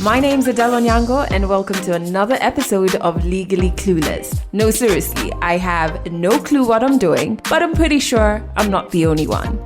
My name's Adele Onyango and welcome to another episode of Legally Clueless. No, seriously, I have no clue what I'm doing, but I'm pretty sure I'm not the only one.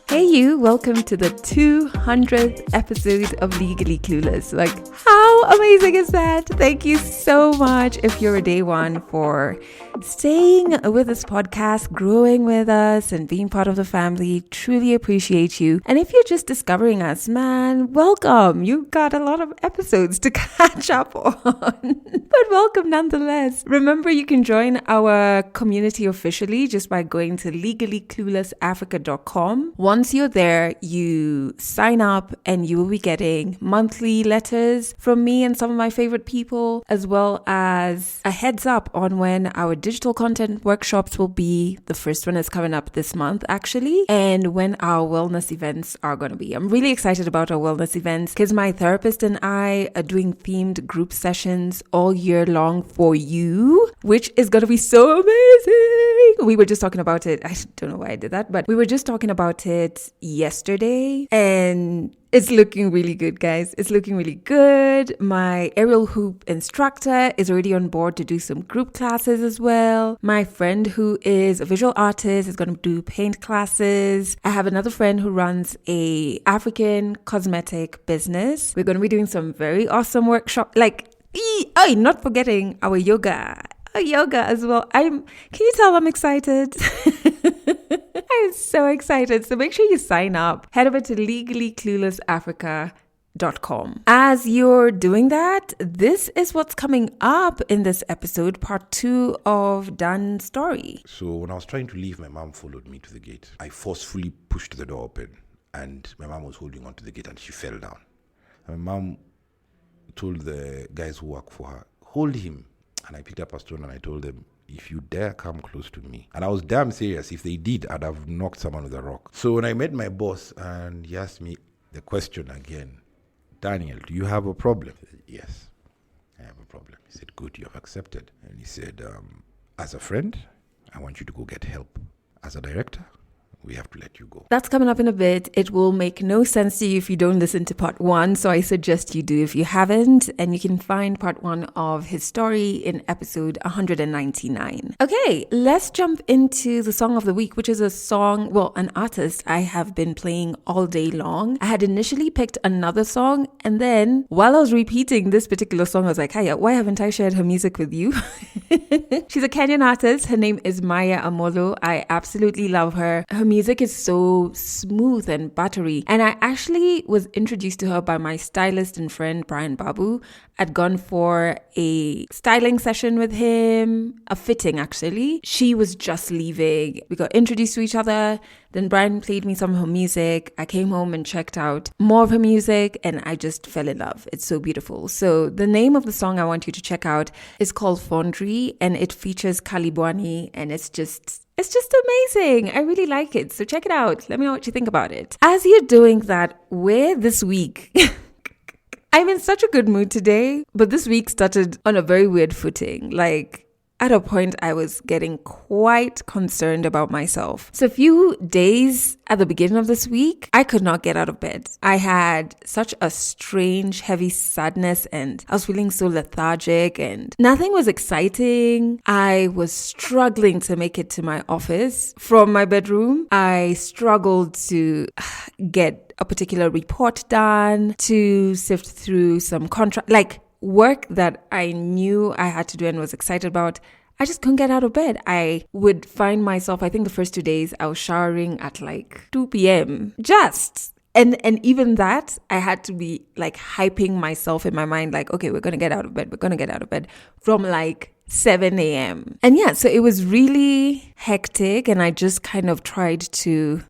Hey you, welcome to the 200th episode of Legally Clueless. Like, how amazing is that? Thank you so much if you're a day one for staying with this podcast, growing with us and being part of the family. Truly appreciate you. And if you're just discovering us, man, welcome. You've got a lot of episodes to catch up on, but welcome nonetheless. Remember, you can join our community officially just by going to legallycluelessafrica.com. Once you're there, you sign up and you will be getting monthly letters from me and some of my favorite people, as well as a heads up on when our digital content workshops will be. The first one is coming up this month, actually, and when our wellness events are going to be. I'm really excited about our wellness events because my therapist and I are doing themed group sessions all year long for you, which is going to be so amazing. We were just talking about it. I don't know why I did that, but we were just talking about it yesterday and it's looking really good, guys. It's looking really good. My aerial hoop instructor is already on board to do some group classes as well. My friend who is a visual artist is going to do paint classes. I have another friend who runs a African cosmetic business. We're going to be doing some very awesome workshop, not forgetting our yoga as well. Can you tell I'm excited? I'm so excited. So make sure you sign up. Head over to legallycluelessafrica.com. As you're doing that, this is what's coming up in this episode, part 2 of Dan's story. So when I was trying to leave, my mom followed me to the gate. I forcefully pushed the door open and my mom was holding onto the gate and she fell down. And my mom told the guys who work for her, hold him. And I picked up a stone and I told them, if you dare come close to me. And I was damn serious. If they did, I'd have knocked someone with a rock. So when I met my boss and he asked me the question again, Daniel, do you have a problem? I said, yes, I have a problem. He said, good, you have accepted. And he said, as a friend, I want you to go get help. As a director, we have to let you go. That's coming up in a bit. It will make no sense to you if you don't listen to part 1. So I suggest you do if you haven't. And you can find part 1 of his story in episode 199. Okay, let's jump into the song of the week, which is an artist I have been playing all day long. I had initially picked another song. And then while I was repeating this particular song, I was like, hey, why haven't I shared her music with you? She's a Kenyan artist. Her name is Maya Amolo. I absolutely love her. Her music is so smooth and buttery. And I actually was introduced to her by my stylist and friend, Brian Babu. I'd gone for a styling session with him, a fitting actually. She was just leaving. We got introduced to each other. Then Brian played me some of her music. I came home and checked out more of her music and I just fell in love. It's so beautiful. So the name of the song I want you to check out is called Fondry and it features Kalibwani and it's just amazing. I really like it. So check it out. Let me know what you think about it. As you're doing that, where this week... I'm in such a good mood today, but this week started on a very weird footing. At a point, I was getting quite concerned about myself. So a few days at the beginning of this week, I could not get out of bed. I had such a strange, heavy sadness and I was feeling so lethargic and nothing was exciting. I was struggling to make it to my office from my bedroom. I struggled to get a particular report done, to sift through some work that I knew I had to do and was excited about. I just couldn't get out of bed. I would find myself, I think the first 2 days, I was showering at 2 p.m. And even that, I had to be hyping myself in my mind, okay, we're going to get out of bed. We're going to get out of bed from 7 a.m. And yeah, so it was really hectic. And I just kind of tried to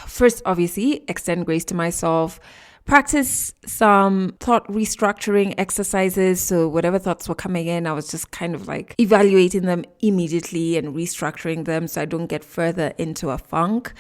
first, obviously, extend grace to myself, practice some thought restructuring exercises. So whatever thoughts were coming in, I was just kind of evaluating them immediately and restructuring them so I don't get further into a funk.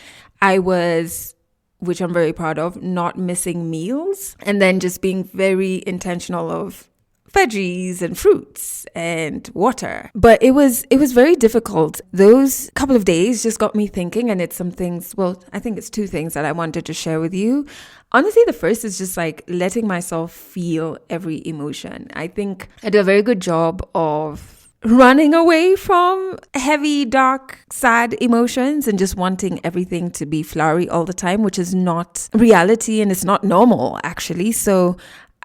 I was, which I'm very proud of, not missing meals and then just being very intentional of veggies and fruits and water. But it was very difficult. Those couple of days just got me thinking, and it's some things, well, I think it's two things that I wanted to share with you. Honestly, the first is just like letting myself feel every emotion. I think I do a very good job of running away from heavy, dark, sad emotions and just wanting everything to be flowery all the time, which is not reality and it's not normal, actually. So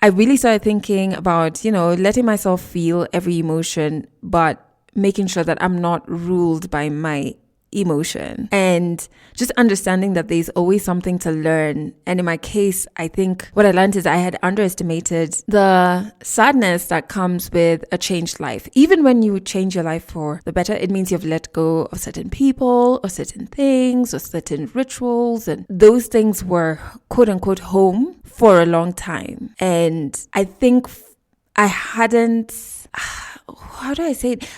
I really started thinking about, letting myself feel every emotion, but making sure that I'm not ruled by my emotion and just understanding that there's always something to learn. And in my case, I think what I learned is I had underestimated the sadness that comes with a changed life. Even when you change your life for the better, it means you've let go of certain people or certain things or certain rituals, and those things were quote unquote home for a long time. And I think I hadn't, how do I say it?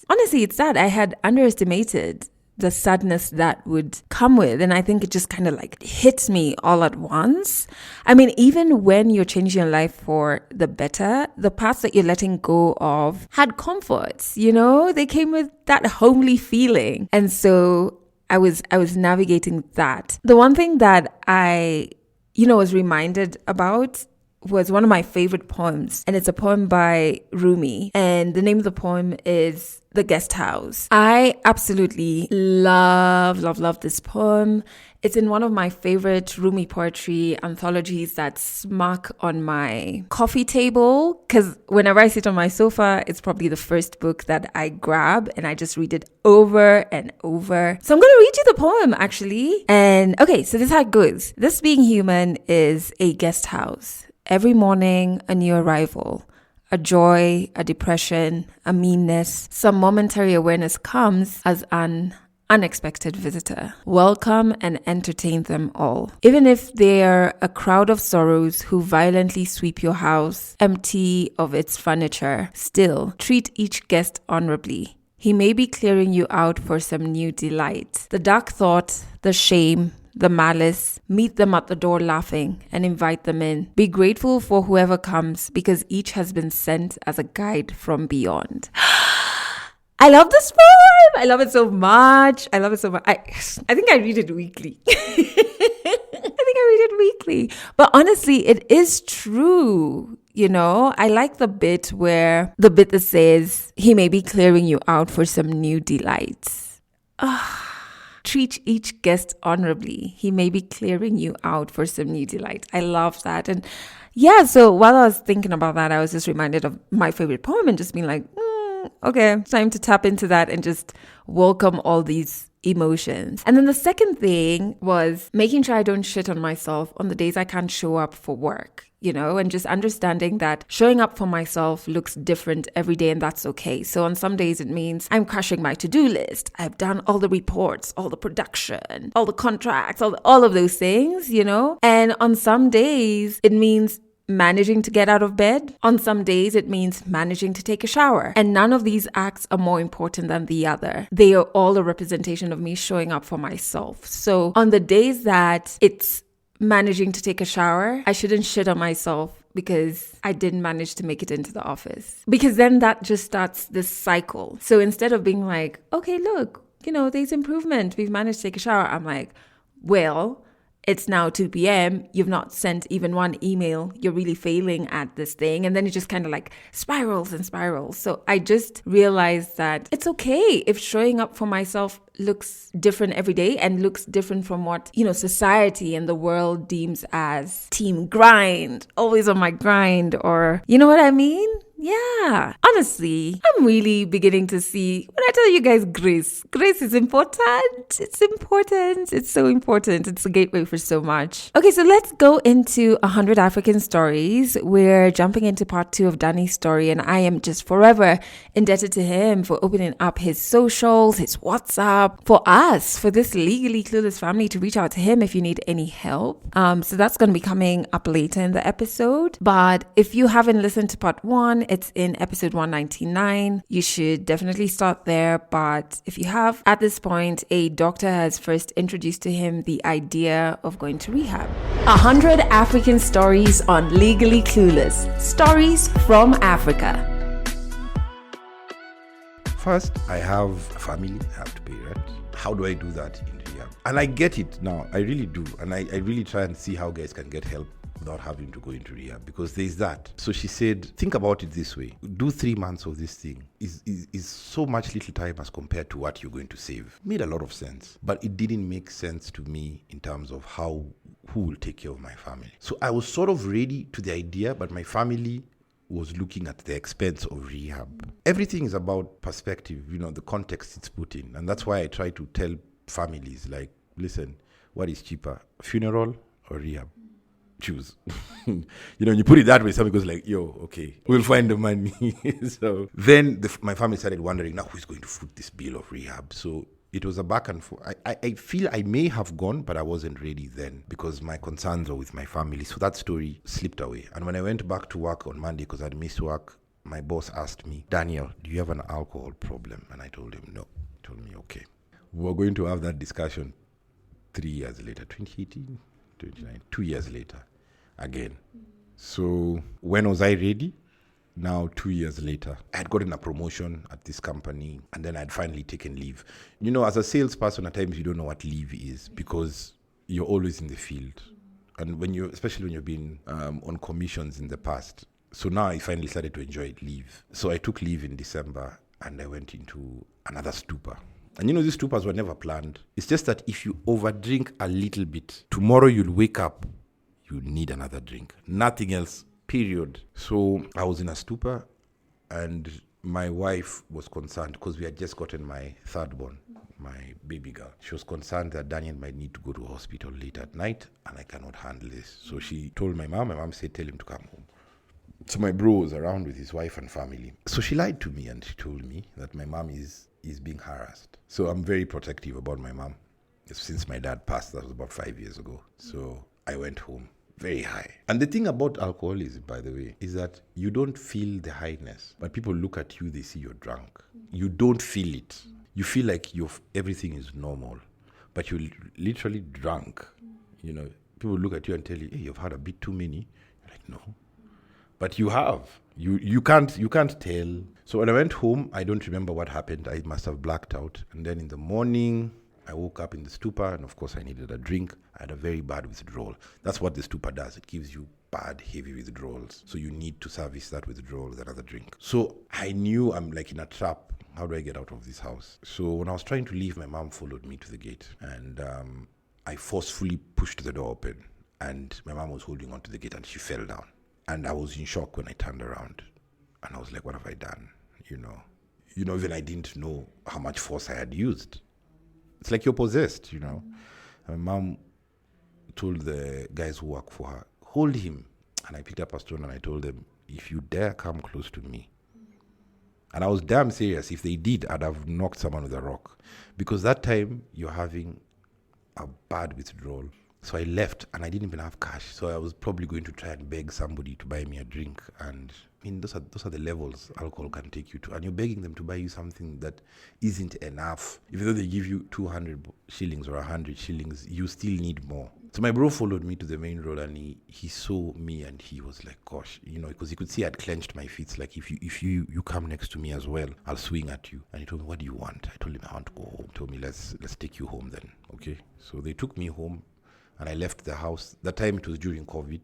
Honestly, it's that I had underestimated the sadness that would come with. And I think it just kind of like hits me all at once. I mean, even when you're changing your life for the better, the parts that you're letting go of had comforts, they came with that homely feeling. And so I was navigating that. The one thing that I, was reminded about was one of my favorite poems, and it's a poem by Rumi, and the name of the poem is The Guest House. I absolutely love this poem. It's in one of my favorite Rumi poetry anthologies that's marked on my coffee table, because whenever I sit on my sofa, it's probably the first book that I grab and I just read it over and over. So I'm going to read you the poem, actually. And okay, so this is how it goes. This being human is a guest house. Every morning, a new arrival, a joy, a depression, a meanness, some momentary awareness comes as an unexpected visitor. Welcome and entertain them all. Even if they are a crowd of sorrows who violently sweep your house empty of its furniture, still treat each guest honorably. He may be clearing you out for some new delight. The dark thought, the shame, the malice, meet them at the door laughing and invite them in. Be grateful for whoever comes because each has been sent as a guide from beyond. I love this poem. I love it so much. I think I read it weekly. But honestly, it is true. I like the bit that says he may be clearing you out for some new delights. Treat each guest honorably. He may be clearing you out for some new delight. I love that. And yeah, so while I was thinking about that, I was just reminded of my favorite poem and just being like, okay, time to tap into that and just welcome all these emotions. And then the second thing was making sure I don't shit on myself on the days I can't show up for work. And just understanding that showing up for myself looks different every day, and that's okay. So on some days it means I'm crushing my to-do list. I've done all the reports, all the production, all the contracts, all of those things, And on some days it means managing to get out of bed. On some days it means managing to take a shower. And none of these acts are more important than the other. They are all a representation of me showing up for myself. So on the days that it's managing to take a shower, I shouldn't shit on myself because I didn't manage to make it into the office. Because then that just starts this cycle. So instead of being like, okay, look, there's improvement. We've managed to take a shower. I'm like, well, it's now 2 p.m. You've not sent even one email. You're really failing at this thing. And then it just kind of like spirals and spirals. So I just realized that it's okay if showing up for myself looks different every day and looks different from what, society and the world deems as team grind, always on my grind, or you know what I mean? Yeah. Honestly, I'm really beginning to see when I tell you guys grace is important. It's important. It's so important. It's a gateway for so much. Okay, so let's go into 100 African stories. We're jumping into part 2 of Danny's story, and I am just forever indebted to him for opening up his socials, his WhatsApp, for us, for this legally clueless family to reach out to him if you need any help. So that's going to be coming up later in the episode. But if you haven't listened to part 1, It's in episode 199. You should definitely start there. But if you have, at this point, a doctor has first introduced to him the idea of going to rehab. 100 African stories on Legally Clueless. Stories from Africa. First, I have a family, I have to pay rent. How do I do that in rehab? And I get it now, I really do. And I really try and see how guys can get help without having to go into rehab, because there's that. So she said, think about it this way. Do 3 months of this thing is so much little time as compared to what you're going to save. Made a lot of sense, but it didn't make sense to me in terms of who will take care of my family. So I was sort of ready to the idea, but my family was looking at the expense of rehab. Everything is about perspective, the context it's put in. And that's why I try to tell families, like, listen, what is cheaper, funeral or rehab? Choose. You put it that way, somebody goes like, yo, okay, we'll find the money. So then my family started wondering, now who's going to foot this bill of rehab? So it was a back and forth. I feel I may have gone, but I wasn't ready then because my concerns were with my family. So that story slipped away. And when I went back to work on Monday, because I'd missed work, my boss asked me, Daniel, do you have an alcohol problem? And I told him no. He told me, okay. We're going to have that discussion 3 years later, 2018, 29, 2 years later, again. So when was I ready? Now, 2 years later, I had gotten a promotion at this company, and then I'd finally taken leave. As a salesperson, at times you don't know what leave is because you're always in the field. And especially when you've been on commissions in the past. So now I finally started to enjoy leave. So I took leave in December, and I went into another stupor. And these stupors were never planned. It's just that if you overdrink a little bit, tomorrow you'll wake up, you need another drink. Nothing else. Period. So I was in a stupor, and my wife was concerned because we had just gotten my third born, my baby girl. She was concerned that Daniel might need to go to hospital late at night, and I cannot handle this. So she told my mom. My mom said, tell him to come home. So my bro was around with his wife and family. So she lied to me, and she told me that my mom is being harassed. So I'm very protective about my mom. Since my dad passed, that was about 5 years ago. So I went home. Very high. And the thing about alcoholism, by the way, is that you don't feel the highness. But people look at you, they see you're drunk. You don't feel it. You feel like everything is normal. But you're literally drunk. People look at you and tell you, hey, you've had a bit too many. You're like, no. But you have. You can't tell. So when I went home, I don't remember what happened. I must have blacked out. And then in the morning, I woke up in the stupor, and of course I needed a drink. I had a very bad withdrawal. That's what the stupor does. It gives you bad, heavy withdrawals. So you need to service that withdrawal with another drink. So I knew I'm like in a trap. How do I get out of this house? So when I was trying to leave, my mom followed me to the gate, and I forcefully pushed the door open, and my mom was holding onto the gate, and she fell down. And I was in shock when I turned around, and I was like, what have I done? Even I didn't know how much force I had used. It's like you're possessed, And my mom told the guys who work for her, hold him. And I picked up a stone and I told them, if you dare come close to me. And I was damn serious. If they did, I'd have knocked someone with a rock. Because that time, you're having a bad withdrawal. So I left, and I didn't even have cash. So I was probably going to try and beg somebody to buy me a drink. And those are the levels alcohol can take you to. And you're begging them to buy you something that isn't enough. Even though they give you 200 shillings or 100 shillings, you still need more. So my bro followed me to the main road, and he saw me, and he was like, gosh, because he could see I'd clenched my fists. Like, if you come next to me as well, I'll swing at you. And he told me, what do you want? I told him I want to go home. He told me, let's take you home then. Okay. So they took me home. And I left the house. That time it was during COVID.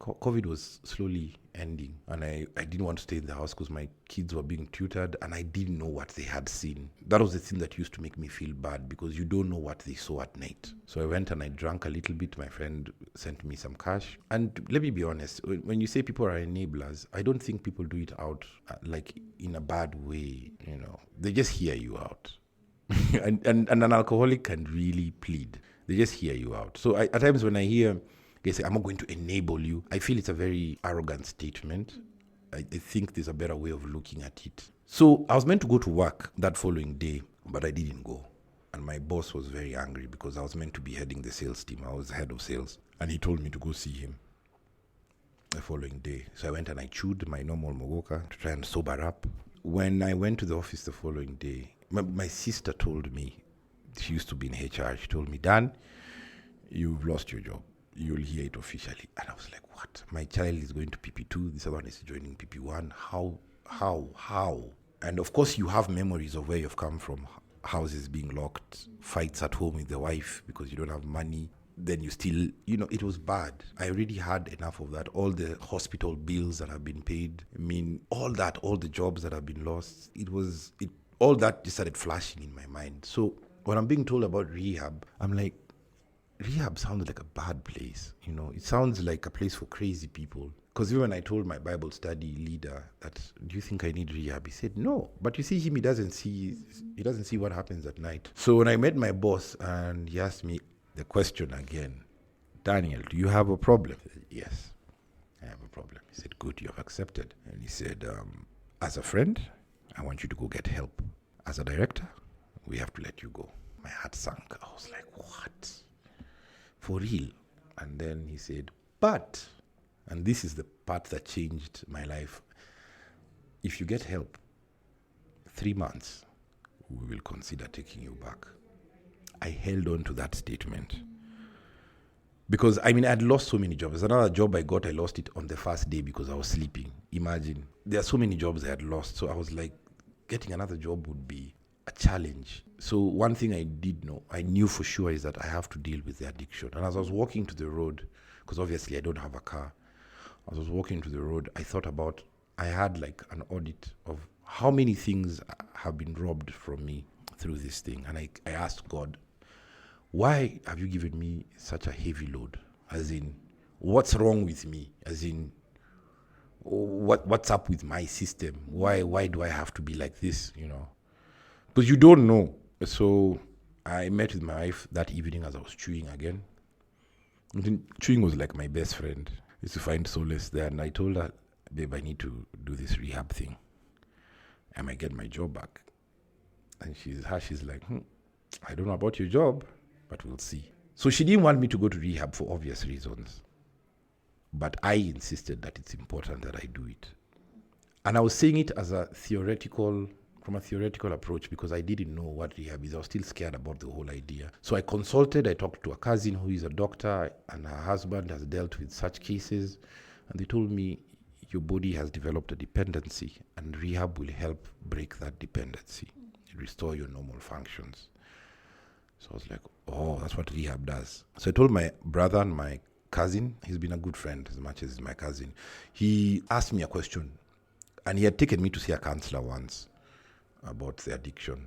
COVID was slowly ending. And I didn't want to stay in the house because my kids were being tutored, and I didn't know what they had seen. That was the thing that used to make me feel bad, because you don't know what they saw at night. So I went and I drank a little bit. My friend sent me some cash. And let me be honest, when you say people are enablers, I don't think people do it out like in a bad way. They just hear you out. and an alcoholic can really plead. They just hear you out. So at times when I hear they say, I'm not going to enable you, I feel it's a very arrogant statement. I think there's a better way of looking at it. So I was meant to go to work that following day, but I didn't go. And my boss was very angry because I was meant to be heading the sales team. I was head of sales. And he told me to go see him. following day. So I went and I chewed my normal mogoka to try and sober up. When I went to the office the following day, my sister told me, she used to be in HR, she told me, Dan, you've lost your job. You'll hear it officially. And I was like, what? My child is going to PP2, this other one is joining PP1. How? And of course, you have memories of where you've come from, houses being locked, fights at home with the wife because you don't have money. Then you still, it was bad. I already had enough of that. All the hospital bills that have been paid. I mean, all that, all the jobs that have been lost. All that just started flashing in my mind. So when I'm being told about rehab, I'm like, rehab sounds like a bad place. It sounds like a place for crazy people. Because even when I told my Bible study leader that, do you think I need rehab? He said, no. But you see him, he doesn't see what happens at night. So when I met my boss and he asked me the question again, Daniel, do you have a problem? I said, yes, I have a problem. He said, good, you have accepted. And he said, as a friend, I want you to go get help. As a director, we have to let you go. My heart sank. I was like, what? For real? And then he said, but, and this is the part that changed my life, if you get help, 3 months, we will consider taking you back. I held on to that statement. Because, I'd lost so many jobs. Another job I got, I lost it on the first day because I was sleeping. Imagine. There are so many jobs I had lost. So I was like, getting another job would be a challenge. So one thing I knew for sure is that I have to deal with the addiction. And as I was walking to the road, because obviously I don't have a car, as I was walking to the road, I had like an audit of how many things have been robbed from me through this thing. And I asked God, why have you given me such a heavy load? As in, what's wrong with me? As in, what's up with my system? Why do I have to be like this, Because you don't know. So I met with my wife that evening as I was chewing again. Chewing was like my best friend. I used to find solace there. And I told her, babe, I need to do this rehab thing. I might get my job back. And she's like, I don't know about your job, but we'll see. So she didn't want me to go to rehab for obvious reasons. But I insisted that it's important that I do it. And I was saying it as from a theoretical approach because I didn't know what rehab is. I was still scared about the whole idea. So I talked to a cousin who is a doctor and her husband has dealt with such cases. And they told me, your body has developed a dependency and rehab will help break that dependency, restore your normal functions. So I was like, oh, that's what rehab does. So I told my brother and my cousin, he's been a good friend as much as he's my cousin. He asked me a question and he had taken me to see a counselor once about the addiction.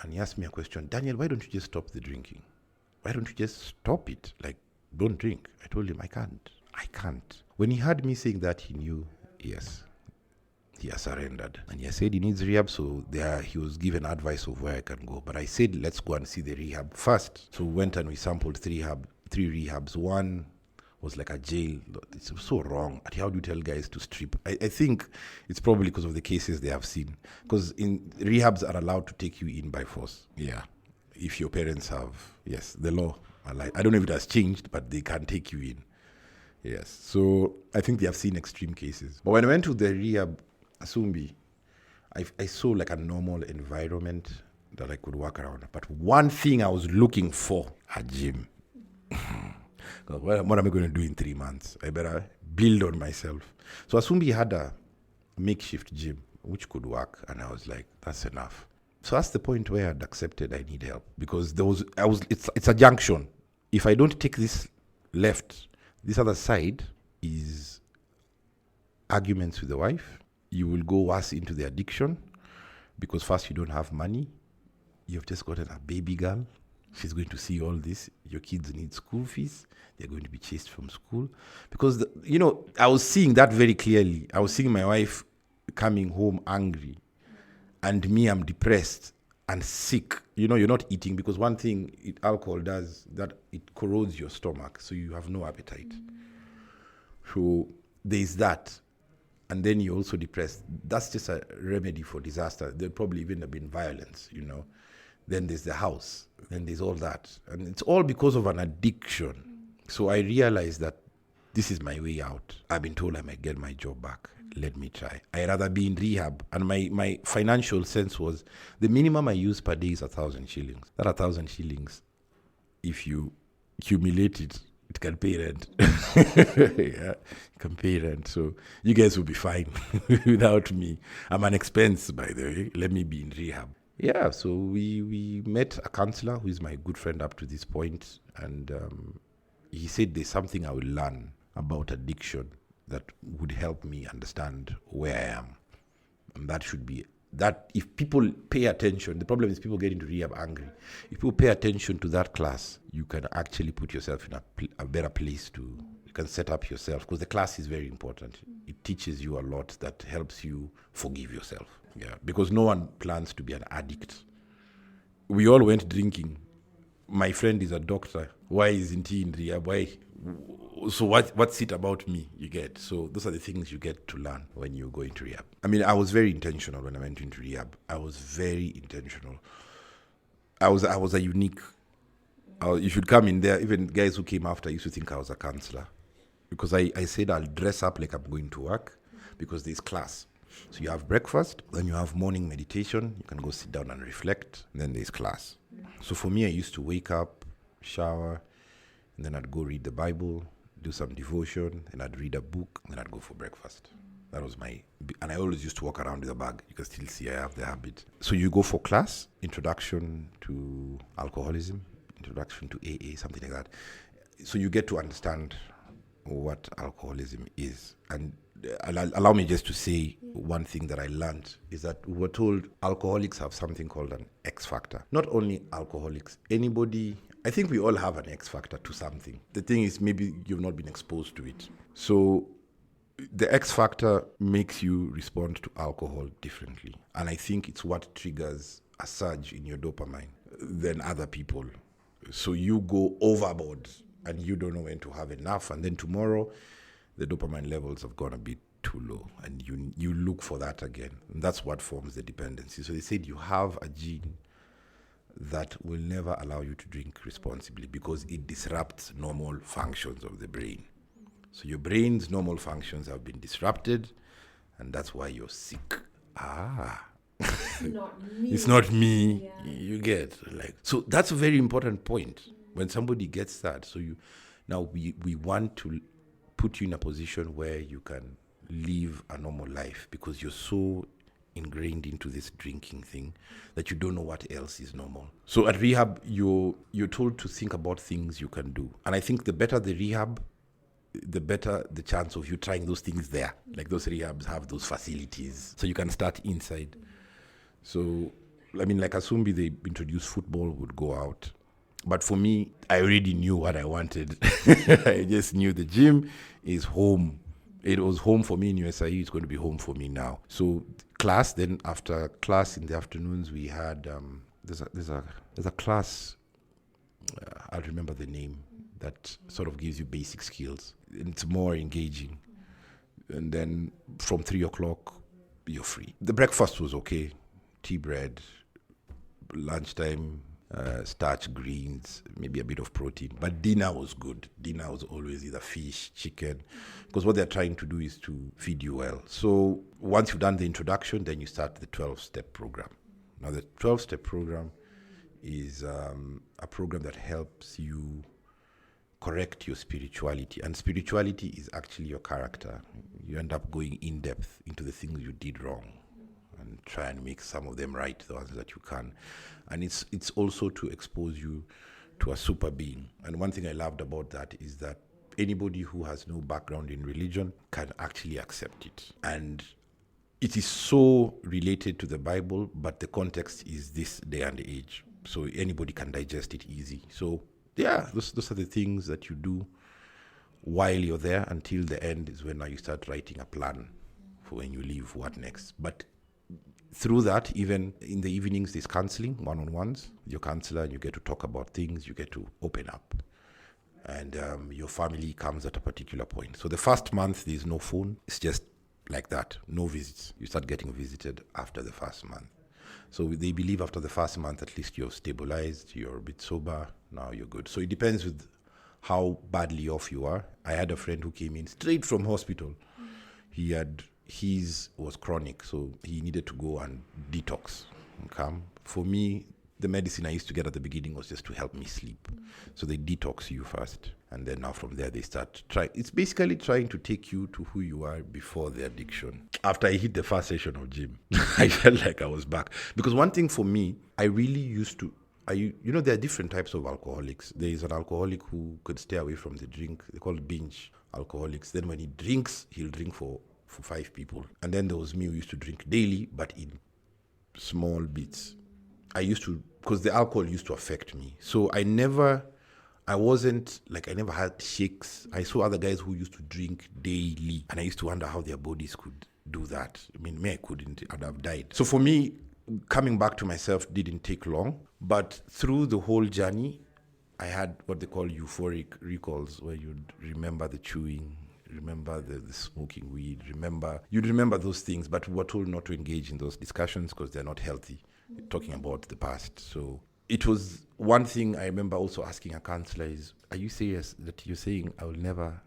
And he asked me a question, Daniel, why don't you just stop the drinking? Why don't you just stop it? Like, don't drink. I told him, I can't. When he heard me saying that, he knew, yes, he has surrendered. And he said he needs rehab, so he was given advice of where I can go. But I said, let's go and see the rehab first. So we went and we sampled three rehabs. One was like a jail. It's so wrong. How do you tell guys to strip? I think it's probably because of the cases they have seen. Because in rehabs are allowed to take you in by force. Yeah. If your parents have, yes, the law. I don't know if it has changed, but they can take you in. Yes. So I think they have seen extreme cases. But when I went to the rehab, Asumbi, I saw like a normal environment that I could walk around. But one thing I was looking for, a gym. What am I going to do in 3 months? I better build on myself. So Asumbi had a makeshift gym, which could work. And I was like, that's enough. So that's the point where I'd accepted I need help. Because it's a junction. If I don't take this left, this other side is arguments with the wife. You will go worse into the addiction because first you don't have money. You've just gotten a baby girl. She's going to see all this. Your kids need school fees. They're going to be chased from school. Because, I was seeing that very clearly. I was seeing my wife coming home angry. And me, I'm depressed and sick. You're not eating because one thing alcohol does, that it corrodes your stomach. So you have no appetite. So there's that. And then you're also depressed. That's just a remedy for disaster. There'll probably even have been violence, Then there's the house. Then there's all that. And it's all because of an addiction. So I realized that this is my way out. I've been told I might get my job back. Let me try. I'd rather be in rehab. And my financial sense was the minimum I use per day is 1,000 shillings. That 1,000 shillings, if you accumulate it, it can pay rent. Yeah, it can pay rent. So you guys will be fine without me. I'm an expense, by the way. Let me be in rehab. Yeah, so we met a counselor who is my good friend up to this point, and he said there's something I will learn about addiction that would help me understand where I am. And that should be that. If people pay attention, the problem is people get into rehab angry. If people pay attention to that class, you can actually put yourself in a better place you can set up yourself, because the class is very important. It teaches you a lot that helps you forgive yourself. Yeah, because no one plans to be an addict. We all went drinking. My friend is a doctor. Why isn't he in rehab? Why? So what's it about me? You get. So those are the things you get to learn when you go into rehab. I mean, I was very intentional when I went into rehab. I was very intentional. I was a unique. You should come in there. Even guys who came after used to think I was a counselor, because I said I'll dress up like I'm going to work, because there's class. So you have breakfast, then you have morning meditation. You can go sit down and reflect. And then there's class. So for me, I used to wake up, shower, and then I'd go read the Bible, do some devotion, and I'd read a book, and then I'd go for breakfast. That was and I always used to walk around with a bag. You can still see I have the habit. So you go for class, introduction to alcoholism, introduction to AA, something like that. So you get to understand what alcoholism is. And allow me just to say one thing that I learned is that we were told alcoholics have something called an X factor. Not only alcoholics, anybody. I think we all have an X factor to something. The thing is, maybe you've not been exposed to it. So the X factor makes you respond to alcohol differently. And I think it's what triggers a surge in your dopamine than other people. So you go overboard and you don't know when to have enough. And then tomorrow, the dopamine levels have gone a bit too low, and you look for that again. And that's what forms the dependency. So they said you have a gene that will never allow you to drink responsibly because it disrupts normal functions of the brain. So your brain's normal functions have been disrupted, and that's why you're sick. It's not me. It's not me. Yeah. You get so that's a very important point when somebody gets that. So we want to put you in a position where you can live a normal life, because you're so ingrained into this drinking thing that you don't know what else is normal. So at rehab, you're told to think about things you can do. And I think the better the rehab, the better the chance of you trying those things there. Like those rehabs have those facilities, so you can start inside. So, I mean, like Asumbi, they introduced football, would go out. But for me, I already knew what I wanted. I just knew the gym is home. It was home for me in USIE. It's going to be home for me now. So class. Then after class in the afternoons, we had there's a class. I'll remember the name, that sort of gives you basic skills. It's more engaging. And then from 3:00, you're free. The breakfast was okay. Tea bread. Lunchtime. Starch, greens, maybe a bit of protein. But dinner was good. Dinner was always either fish, chicken, because what they're trying to do is to feed you well. So once you've done the introduction, then you start the 12-step program. Now, the 12-step program is a program that helps you correct your spirituality. And spirituality is actually your character. You end up going in depth into the things you did wrong and try and make some of them right, the ones that you can. And it's also to expose you to a super being. And one thing I loved about that is that anybody who has no background in religion can actually accept it. And it is so related to the Bible, but the context is this day and age. So anybody can digest it easy. So yeah, those are the things that you do while you're there until the end is when now you start writing a plan for when you leave, what next. But through that, even in the evenings, there's counseling, one-on-ones. Your counselor, and you get to talk about things, you get to open up. And your family comes at a particular point. So the first month, there's no phone. It's just like that, no visits. You start getting visited after the first month. So they believe after the first month, at least you're stabilized, you're a bit sober, now you're good. So it depends with how badly off you are. I had a friend who came in straight from hospital. His was chronic, so he needed to go and detox and come. For me, the medicine I used to get at the beginning was just to help me sleep. So they detox you first, and then now from there they start trying. It's basically trying to take you to who you are before the addiction. After I hit the first session of gym, I felt like I was back. Because one thing for me, I really used to, there are different types of alcoholics. There is an alcoholic who could stay away from the drink. They call it binge alcoholics. Then when he drinks, he'll drink for 5 people. And then there was me who used to drink daily, but in small bits. I used to, because the alcohol used to affect me. So I never had shakes. I saw other guys who used to drink daily, and I used to wonder how their bodies could do that. I mean, me, I couldn't, I'd have died. So for me, coming back to myself didn't take long, but through the whole journey, I had what they call euphoric recalls, where you'd remember the chewing, remember the smoking weed, you'd remember those things, but we were told not to engage in those discussions because they're not healthy, talking about the past. So it was one thing I remember also asking a counselor is, are you serious that you're saying I will never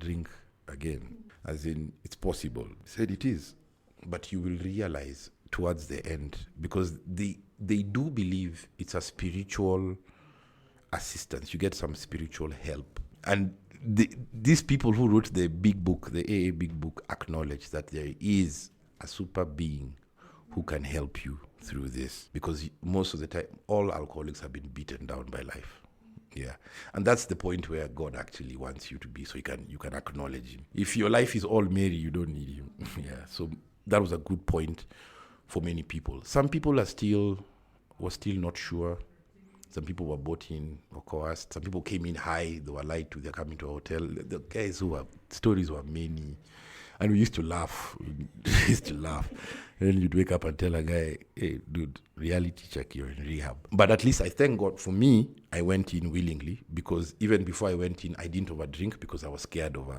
drink again? As in, it's possible. He said it is, but you will realize towards the end, because they do believe it's a spiritual assistance. You get some spiritual help. And these people who wrote the big book, the AA big book, acknowledge that there is a super being who can help you through this, because most of the time all alcoholics have been beaten down by life. Yeah, and that's the point where God actually wants you to be, so you can acknowledge him. If your life is all Mary, you don't need him. Yeah, so that was a good point for many people. Some people were still not sure. Some people were bought in or coerced. Some people came in high. They were lied to. They're coming to a hotel. The guys stories were many. And we used to laugh. And then you'd wake up and tell a guy, hey, dude, reality check, you're in rehab. But at least I thank God, for me, I went in willingly, because even before I went in, I didn't overdrink because I was scared of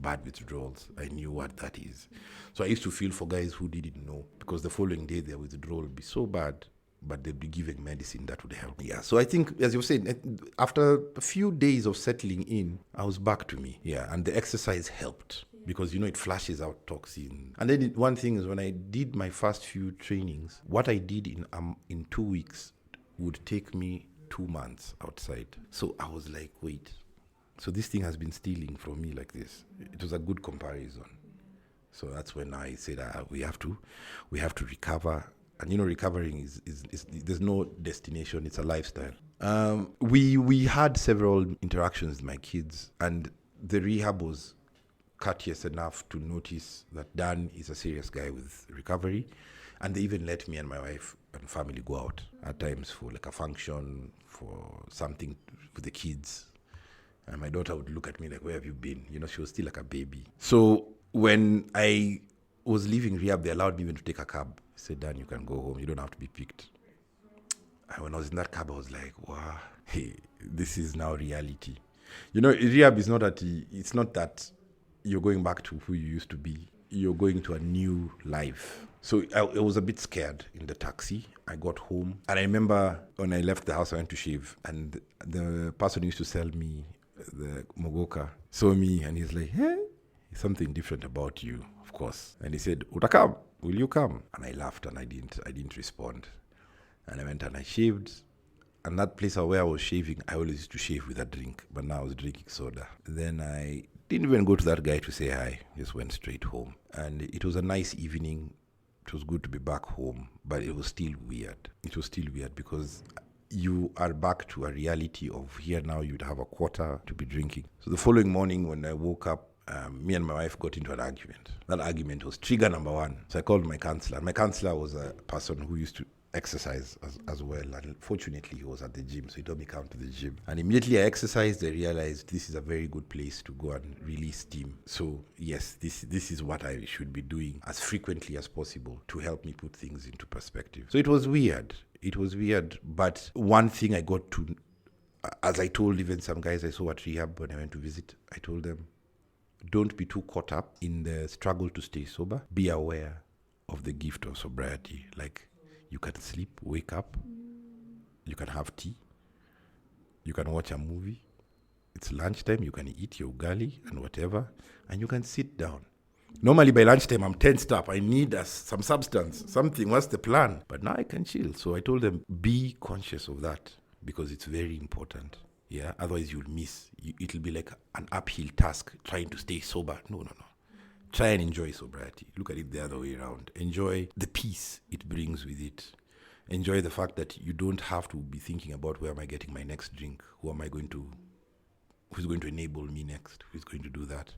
bad withdrawals. I knew what that is. So I used to feel for guys who didn't know, because the following day their withdrawal would be so bad, but they'd be giving medicine that would help. Yeah, so I think, as you were saying, after a few days of settling in, I was back to me. Yeah, and the exercise helped, because, it flashes out toxin. And then one thing is, when I did my first few trainings, what I did in 2 weeks would take me 2 months outside. So I was like, wait, so this thing has been stealing from me like this. It was a good comparison. So that's when I said, we have to recover. And recovering is there's no destination, it's a lifestyle. We had several interactions with my kids, and the rehab was courteous enough to notice that Dan is a serious guy with recovery, and they even let me and my wife and family go out at times for like a function, for something with the kids. And my daughter would look at me like, where have you been? She was still like a baby. So when I was leaving rehab, they allowed me even to take a cab. They said, Dan, you can go home. You don't have to be picked. And when I was in that cab, I was like, wow, hey, this is now reality. Rehab is not that you're going back to who you used to be. You're going to a new life. So I was a bit scared in the taxi. I got home. And I remember when I left the house, I went to shave. And the person who used to sell me the mogoka saw me, and he's like, hey, something different about you, of course. And he said, Utakam, will you come? And I laughed, and I didn't respond. And I went and I shaved. And that place where I was shaving, I always used to shave with a drink, but now I was drinking soda. Then I didn't even go to that guy to say hi, just went straight home. And it was a nice evening. It was good to be back home, but it was still weird. It was still weird because you are back to a reality of here now you'd have a quarter to be drinking. So the following morning when I woke up, me and my wife got into an argument. That argument was trigger number one. So I called my counselor. My counselor was a person who used to exercise as well, and fortunately he was at the gym, so he told me come to the gym. And immediately I exercised, I realized this is a very good place to go and release steam. So yes, this is what I should be doing as frequently as possible to help me put things into perspective. So it was weird, but one thing I got to, as I told even some guys I saw at rehab when I went to visit, I told them, don't be too caught up in the struggle to stay sober. Be aware of the gift of sobriety. Like, you can sleep, wake up, you can have tea, you can watch a movie, It's lunchtime, you can eat your ugali and whatever, and you can sit down. Normally by lunchtime, I'm tensed up. I need some substance, something. What's the plan? But now I can chill. So I told them, be conscious of that because it's very important. Yeah, otherwise you'll miss. It'll be like an uphill task trying to stay sober. No. Try and enjoy sobriety. Look at it the other way around. Enjoy the peace it brings with it. Enjoy the fact that you don't have to be thinking about where am I getting my next drink? Who's going to enable me next? Who's going to do that?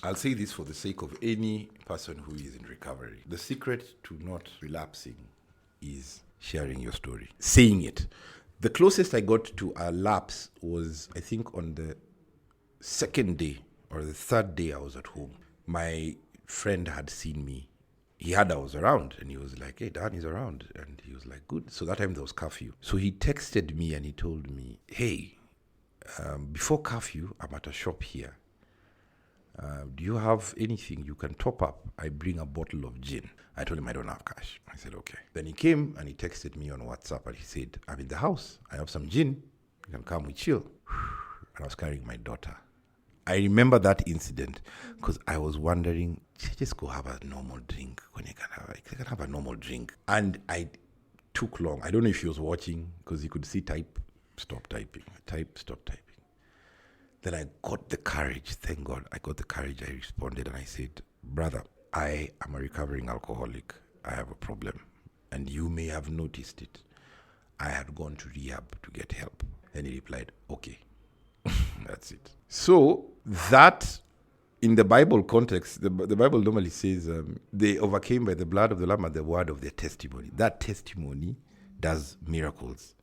I'll say this for the sake of any person who is in recovery. The secret to not relapsing is sharing your story, saying it. The closest I got to a lapse was, I think, on the second day or the third day I was at home. My friend had seen me. He heard I was around and he was like, hey, Dan is around. And he was like, good. So that time there was curfew. So he texted me and he told me, hey, before curfew, I'm at a shop here. Do you have anything you can top up? I bring a bottle of gin. I told him I don't have cash. I said, okay. Then he came and he texted me on WhatsApp and he said, I'm in the house. I have some gin. You can come, we chill. And I was carrying my daughter. I remember that incident because I was wondering, just go have a normal drink when you can have a normal drink. And I took long. I don't know if he was watching because he could see type, stop typing. Then I got the courage, thank God, I got the courage. I responded and I said, brother, I am a recovering alcoholic. I have a problem. And you may have noticed it. I had gone to rehab to get help. And he replied, okay, that's it. So that, in the Bible context, the Bible normally says they overcame by the blood of the Lamb and the word of their testimony. That testimony does miracles.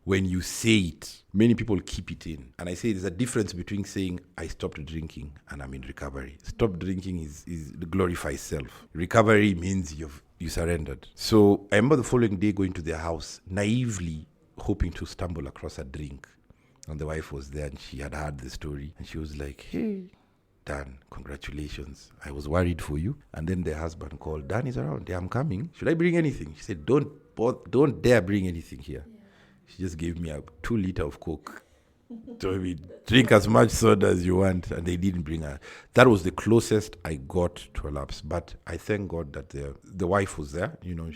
When you say it, many people keep it in. And I say there's a difference between saying, I stopped drinking and I'm in recovery. Stop drinking is glorifies self. Recovery means you surrendered. So I remember the following day going to their house, naively hoping to stumble across a drink. And the wife was there and she had heard the story. And she was like, hey, Dan, congratulations. I was worried for you. And then the husband called, Dan is around. Yeah, I'm coming. Should I bring anything? She said, don't dare bring anything here. Yeah. She just gave me a 2 liter of Coke. Told me, drink as much soda as you want. And they didn't bring her. That was the closest I got to a lapse. But I thank God that the wife was there. You know,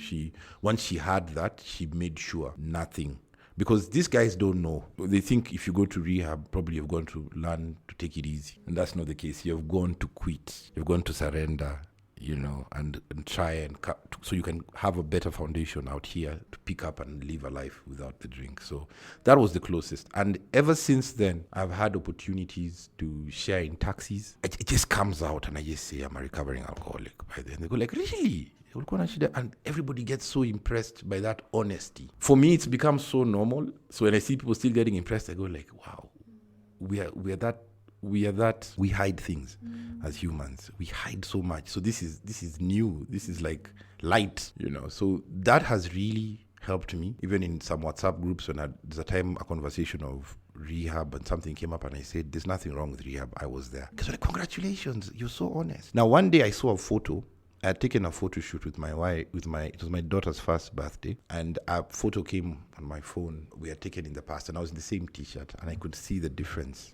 once she had that, she made sure nothing. Because these guys don't know. They think if you go to rehab, probably you've gone to learn to take it easy. And that's not the case. You've gone to quit. You've gone to surrender, you know, and try and so you can have a better foundation out here to pick up and live a life without the drink. So that was the closest. And ever since then, I've had opportunities to share in taxis. It just comes out and I just say, I'm a recovering alcoholic. By then they go like, really? And everybody gets so impressed by that honesty. For me, it's become so normal. So when I see people still getting impressed, I go like, wow, we hide things as humans. We hide so much. So this is new. This is like light, you know. So that has really helped me. Even in some WhatsApp groups, when there's a time a conversation of rehab and something came up and I said, there's nothing wrong with rehab. I was there. Because like, congratulations, you're so honest. Now, one day I saw a photo. I had taken a photo shoot with my wife, it was my daughter's first birthday, and a photo came on my phone we had taken in the past, and I was in the same t-shirt, and I could see the difference.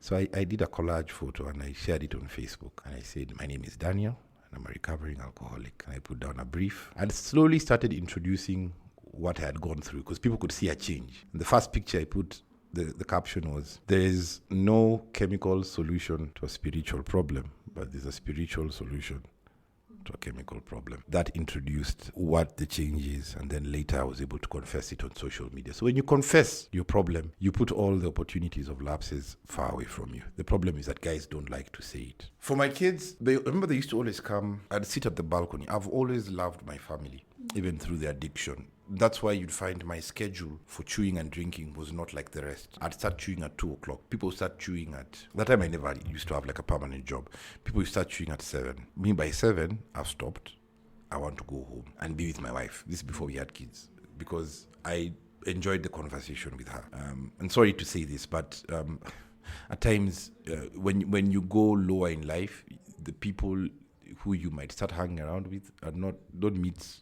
So I did a collage photo, and I shared it on Facebook, and I said, my name is Daniel, and I'm a recovering alcoholic, and I put down a brief, and slowly started introducing what I had gone through, because people could see a change. And the first picture I put, the caption was, there is no chemical solution to a spiritual problem, but there's a spiritual solution to a chemical problem. That introduced what the change is, and then later I was able to confess it on social media. So when you confess your problem, you put all the opportunities of lapses far away from you. The problem is that guys don't like to say it. For my kids, remember they used to always come, I'd sit at the balcony. I've always loved my family, even through the addiction. That's why you'd find my schedule for chewing and drinking was not like the rest. I'd start chewing at 2 o'clock. People start chewing at... That time I never used to have like a permanent job. People used to start chewing at 7. Me, by 7, I've stopped. I want to go home and be with my wife. This is before we had kids. Because I enjoyed the conversation with her. And sorry to say this, but at times when you go lower in life, the people who you might start hanging around with don't meet...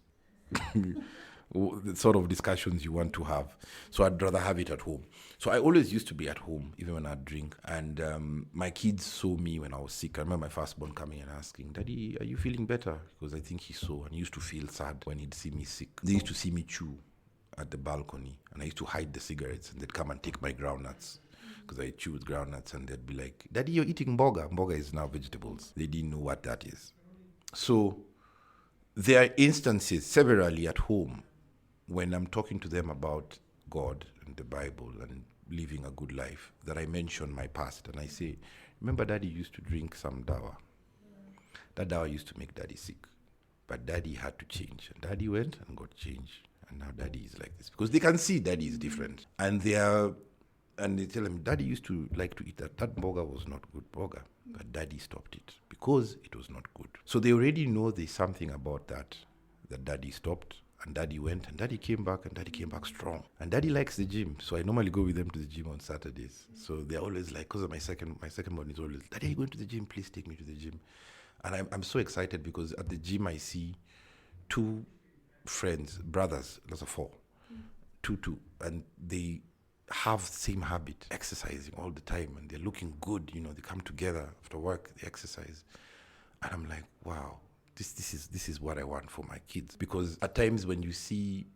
the sort of discussions you want to have. So I'd rather have it at home. So I always used to be at home, even when I'd drink. And my kids saw me when I was sick. I remember my firstborn coming and asking, Daddy, are you feeling better? Because I think he saw and he used to feel sad when he'd see me sick. They used to see me chew at the balcony, and I used to hide the cigarettes, and they'd come and take my groundnuts because I chewed groundnuts, and they'd be like, Daddy, you're eating mboga. Mboga is now vegetables. They didn't know what that is. So there are instances severally at home when I'm talking to them about God and the Bible and living a good life that I mention my past, and I say, remember Daddy used to drink some dawa. That dawa used to make Daddy sick, but Daddy had to change, and Daddy went and got changed, and now Daddy is like this because they can see Daddy is different, and they tell him, Daddy used to like to eat that boga was not good boga, but Daddy stopped it because it was not good. So they already know there's something about that Daddy stopped, and Daddy went, and Daddy came back, and Daddy came back strong. And Daddy likes the gym, so I normally go with them to the gym on Saturdays. So they're always like, because of my second one is always, Daddy, are you going to the gym? Please take me to the gym. And I'm so excited because at the gym I see two friends, brothers, that's a four, two, and they have the same habit, exercising all the time, and they're looking good. They come together after work, they exercise, and I'm like, wow, this is what I want for my kids. Because at times when you see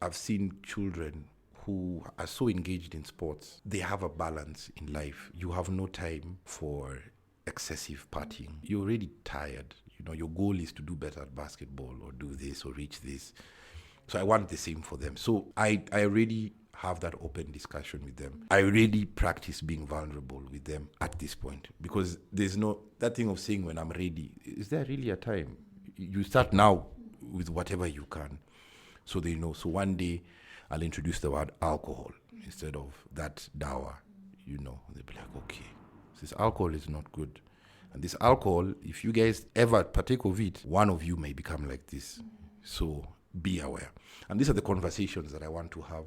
I've seen children who are so engaged in sports, they have a balance in life. You have no time for excessive partying. You're already tired. Your goal is to do better at basketball or do this or reach this. So I want the same for them. So I already have that open discussion with them. I really practice being vulnerable with them at this point, because there's that thing of saying when I'm ready. Is there really a time? You start now with whatever you can, so they know. So one day I'll introduce the word alcohol instead of that dawa. They'll be like, okay, this alcohol is not good. And this alcohol, if you guys ever partake of it, one of you may become like this. So be aware. And these are the conversations that I want to have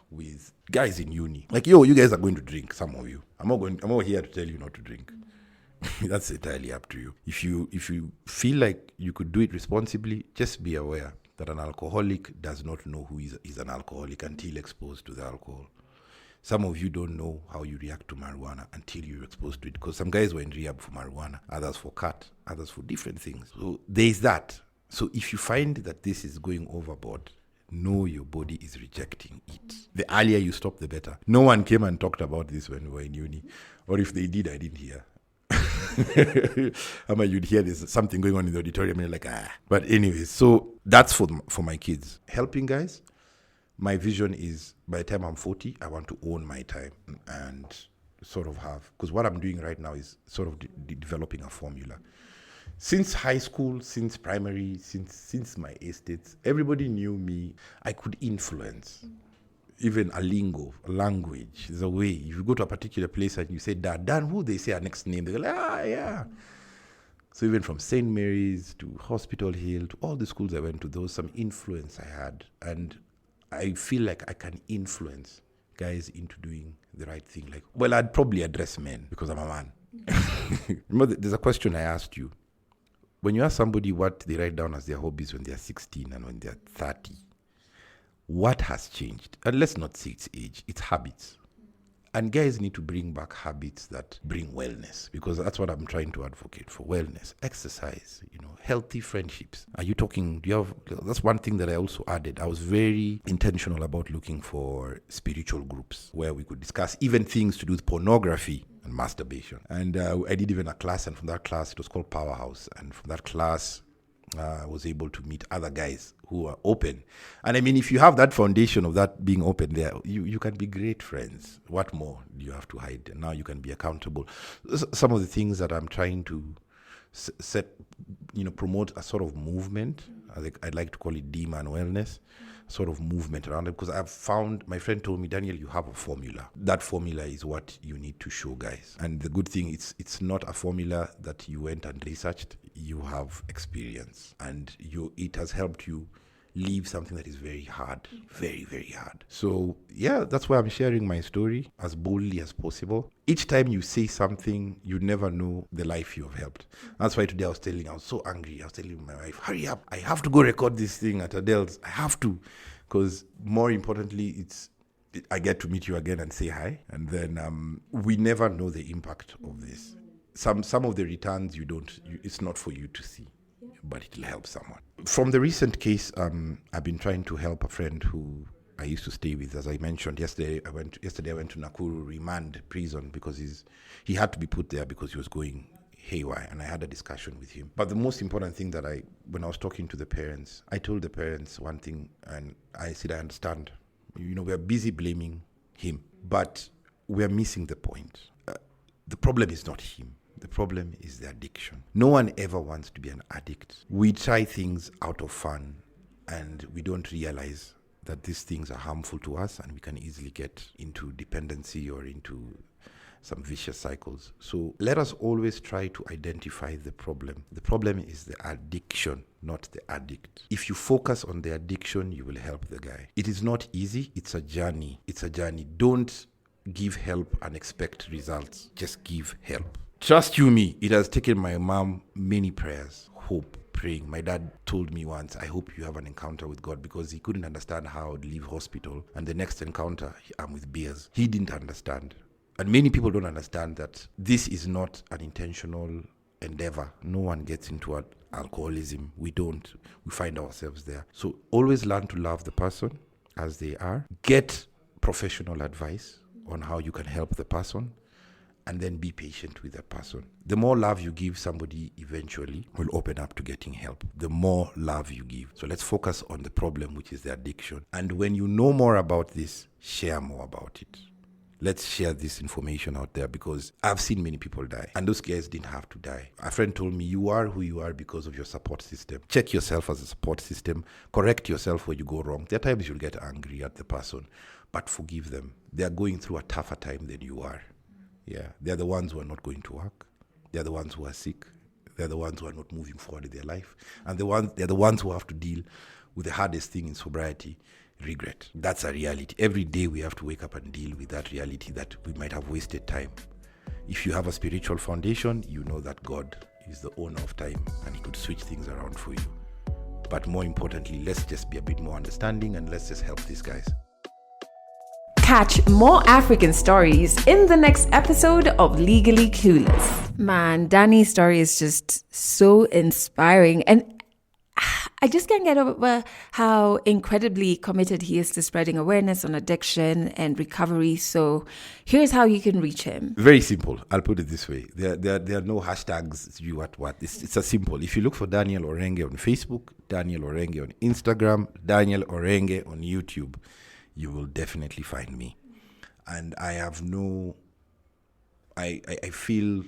with guys in uni. Like, you guys are going to drink, some of you. I'm not here to tell you not to drink. That's entirely up to you. If you feel like you could do it responsibly, just be aware that an alcoholic does not know who is an alcoholic until exposed to the alcohol. Some of you don't know how you react to marijuana until you're exposed to it, because some guys were in rehab for marijuana, others for cat, others for different things. So there's that. So if you find that this is going overboard, know your body is rejecting it. The earlier you stop, the better. No one came and talked about this when we were in uni. Or if they did, I didn't hear. You'd hear there's something going on in the auditorium and you're like, But anyways, so that's for my kids. Helping guys, my vision is by the time I'm 40, I want to own my time and sort of have, because what I'm doing right now is sort of developing a formula. Since high school, since primary, since my estates, everybody knew me. I could influence even a lingo, a language. There's a way. If you go to a particular place and you say, Dan, who they say our next name, they're like, yeah. So even from St. Mary's to Hospital Hill to all the schools I went to, there was some influence I had. And I feel like I can influence guys into doing the right thing. I'd probably address men because I'm a man. Remember, there's a question I asked you. When you ask somebody what they write down as their hobbies when they're 16 and when they're 30, what has changed? And let's not say it's age, it's habits. And guys need to bring back habits that bring wellness, because that's what I'm trying to advocate for: wellness, exercise, healthy friendships. That's one thing that I also added. I was very intentional about looking for spiritual groups where we could discuss even things to do with pornography and masturbation. And I did even a class, and from that class, it was called Powerhouse. And from that class, I was able to meet other guys who are open. And I mean, if you have that foundation of that being open there, you can be great friends. What more do you have to hide? And now you can be accountable. Some of the things that I'm trying to promote a sort of movement. I'd like to call it D-Man Wellness, sort of movement around it, because I've found, my friend told me, Daniel, you have a formula. That formula is what you need to show guys. And the good thing, it's not a formula that you went and researched. You have experience, and it has helped you leave something that is very hard, very, very hard. So yeah, that's why I'm sharing my story as boldly as possible. Each time you say something, you never know the life you have helped. That's why today I was so angry. I was telling my wife, hurry up, I have to go record this thing at Adele's. I have to. Because more importantly, I get to meet you again and say hi. And then we never know the impact of this. Some of the returns it's not for you to see, but it'll help someone. From the recent case, I've been trying to help a friend who I used to stay with. As I mentioned yesterday, I went to Nakuru remand prison because he had to be put there because he was going haywire, and I had a discussion with him. But the most important thing when I was talking to the parents, I told the parents one thing, and I said, I understand. We're busy blaming him, but we're missing the point. The problem is not him. The problem is the addiction. No one ever wants to be an addict. We try things out of fun, and we don't realize that these things are harmful to us, and we can easily get into dependency or into some vicious cycles. So let us always try to identify the problem. The problem is the addiction, not the addict. If you focus on the addiction, you will help the guy. It is not easy. It's a journey. Don't give help and expect results. Just give help. Trust you me, it has taken my mom many prayers, hope, praying. My dad told me once, I hope you have an encounter with God, because he couldn't understand how I would leave hospital and the next encounter I'm with beers. He didn't understand. And many people don't understand that this is not an intentional endeavor. No one gets into alcoholism. We don't. We find ourselves there. So always learn to love the person as they are. Get professional advice on how you can help the person. And then be patient with that person. The more love you give, somebody eventually will open up to getting help. The more love you give. So let's focus on the problem, which is the addiction. And when you know more about this, share more about it. Let's share this information out there, because I've seen many people die, and those guys didn't have to die. A friend told me, you are who you are because of your support system. Check yourself as a support system. Correct yourself where you go wrong. There are times you'll get angry at the person, but forgive them. They are going through a tougher time than you are. Yeah, they're the ones who are not going to work. They're the ones who are sick. They're the ones who are not moving forward in their life. And they're the ones who have to deal with the hardest thing in sobriety, regret. That's a reality. Every day we have to wake up and deal with that reality that we might have wasted time. If you have a spiritual foundation, you know that God is the owner of time and he could switch things around for you. But more importantly, let's just be a bit more understanding, and let's just help these guys. Catch more African stories in the next episode of Legally Clueless. Man, Danny's story is just so inspiring, and I just can't get over how incredibly committed he is to spreading awareness on addiction and recovery. So here's how you can reach him. Very simple. I'll put it this way. There are no hashtags, you what. It's a simple. If you look for Daniel Orenge on Facebook, Daniel Orenge on Instagram, Daniel Orenge on YouTube, you will definitely find me. And I have I feel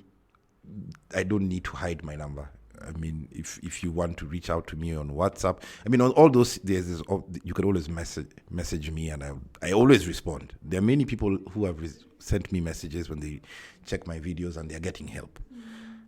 I don't need to hide my number. I mean, if you want to reach out to me on WhatsApp, I mean, on all those, you can always message me, and I always respond. There are many people who have sent me messages when they check my videos and they're getting help.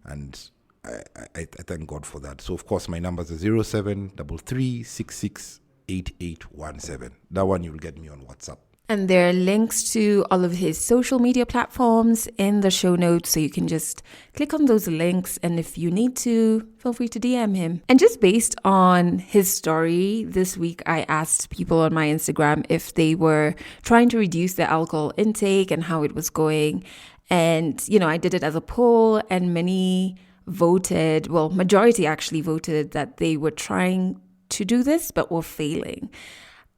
And I thank God for that. So, of course, my numbers are 0733668817. That one, you'll get me on WhatsApp. And there are links to all of his social media platforms in the show notes, so you can just click on those links. And if you need to, feel free to DM him. And just based on his story, this week I asked people on my Instagram if they were trying to reduce their alcohol intake and how it was going. And, I did it as a poll, and many voted, majority actually voted that they were trying to do this, but were failing.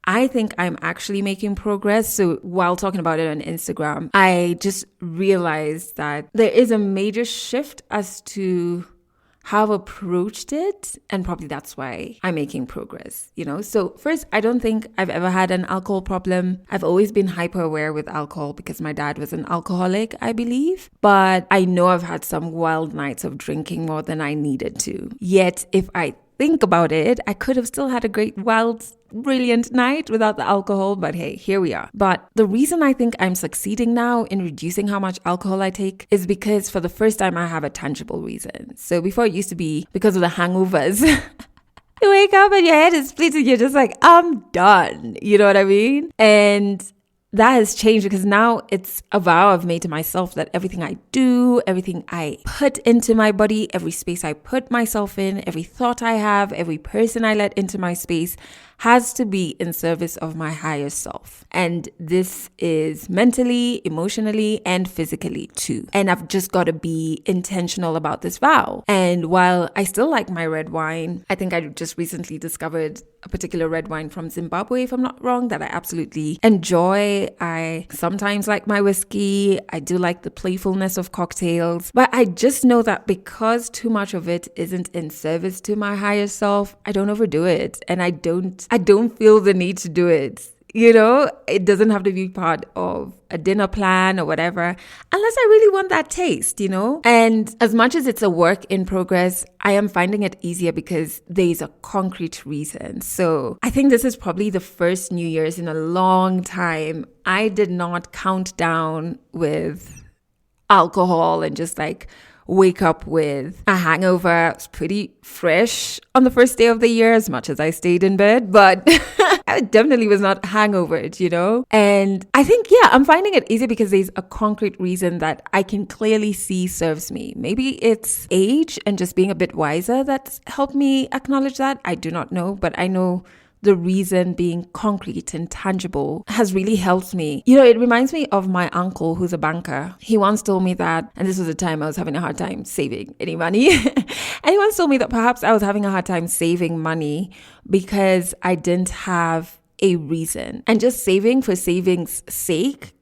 I think I'm actually making progress. So while talking about it on Instagram, I just realized that there is a major shift as to how I've approached it. And probably that's why I'm making progress, So first, I don't think I've ever had an alcohol problem. I've always been hyper aware with alcohol because my dad was an alcoholic, I believe. But I know I've had some wild nights of drinking more than I needed to. Yet, if I think about it, I could have still had a great, wild, brilliant night without the alcohol, but hey, here we are. But the reason I think I'm succeeding now in reducing how much alcohol I take is because for the first time I have a tangible reason. So before it used to be because of the hangovers. You wake up and your head is split and you're just like, I'm done. You know what I mean? And that has changed because now it's a vow I've made to myself that everything I do, everything I put into my body, every space I put myself in, every thought I have, every person I let into my space has to be in service of my higher self. And this is mentally, emotionally, and physically too. And I've just got to be intentional about this vow. And while I still like my red wine, I think I just recently discovered a particular red wine from Zimbabwe, if I'm not wrong, that I absolutely enjoy. I sometimes like my whiskey. I do like the playfulness of cocktails. But I just know that because too much of it isn't in service to my higher self, I don't overdo it. And I don't feel the need to do it. You know, it doesn't have to be part of a dinner plan or whatever, unless I really want that taste, you know? And as much as it's a work in progress, I am finding it easier because there's a concrete reason. So I think this is probably the first New Year's in a long time I did not count down with alcohol and just like wake up with a hangover. It's pretty fresh on the first day of the year, as much as I stayed in bed, but I definitely was not hangovered, you know? And I think, I'm finding it easy because there's a concrete reason that I can clearly see serves me. Maybe it's age and just being a bit wiser that's helped me acknowledge that. I do not know, but I know the reason being concrete and tangible has really helped me. You know, it reminds me of my uncle who's a banker. He once told me that, and this was a time I was having a hard time saving any money. And he once told me that perhaps I was having a hard time saving money because I didn't have a reason. And just saving for saving's sake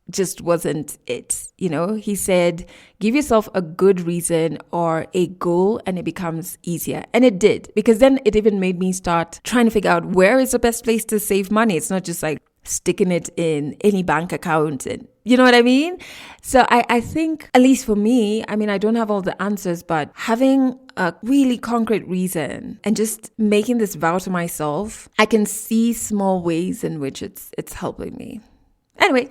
just wasn't it. You know, he said, give yourself a good reason or a goal and it becomes easier. And it did, because then it even made me start trying to figure out where is the best place to save money. It's not just like sticking it in any bank account and you know what I mean? So I think, at least for me, I mean, I don't have all the answers, but having a really concrete reason and just making this vow to myself, I can see small ways in which it's helping me. Anyway,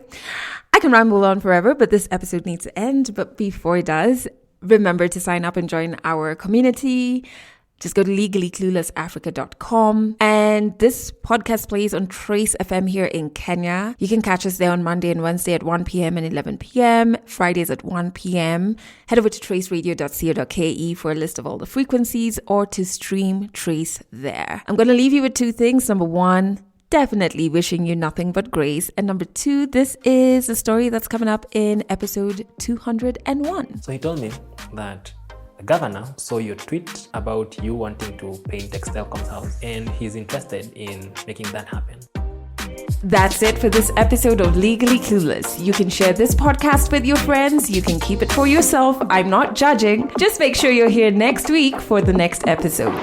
I can ramble on forever, but this episode needs to end. But before it does, remember to sign up and join our community. Just go to legallycluelessafrica.com. And this podcast plays on Trace FM here in Kenya. You can catch us there on Monday and Wednesday at 1 p.m. and 11 p.m. Fridays at 1 p.m. Head over to traceradio.co.ke for a list of all the frequencies or to stream Trace there. I'm going to leave you with two things. Number one, definitely wishing you nothing but grace. And number two, this is a story that's coming up in episode 201. So he told me that the governor saw your tweet about you wanting to paint Excelcom's house and he's interested in making that happen. That's it for this episode of Legally Clueless. You can share this podcast with your friends. You can keep it for yourself. I'm not judging. Just make sure you're here next week for the next episode.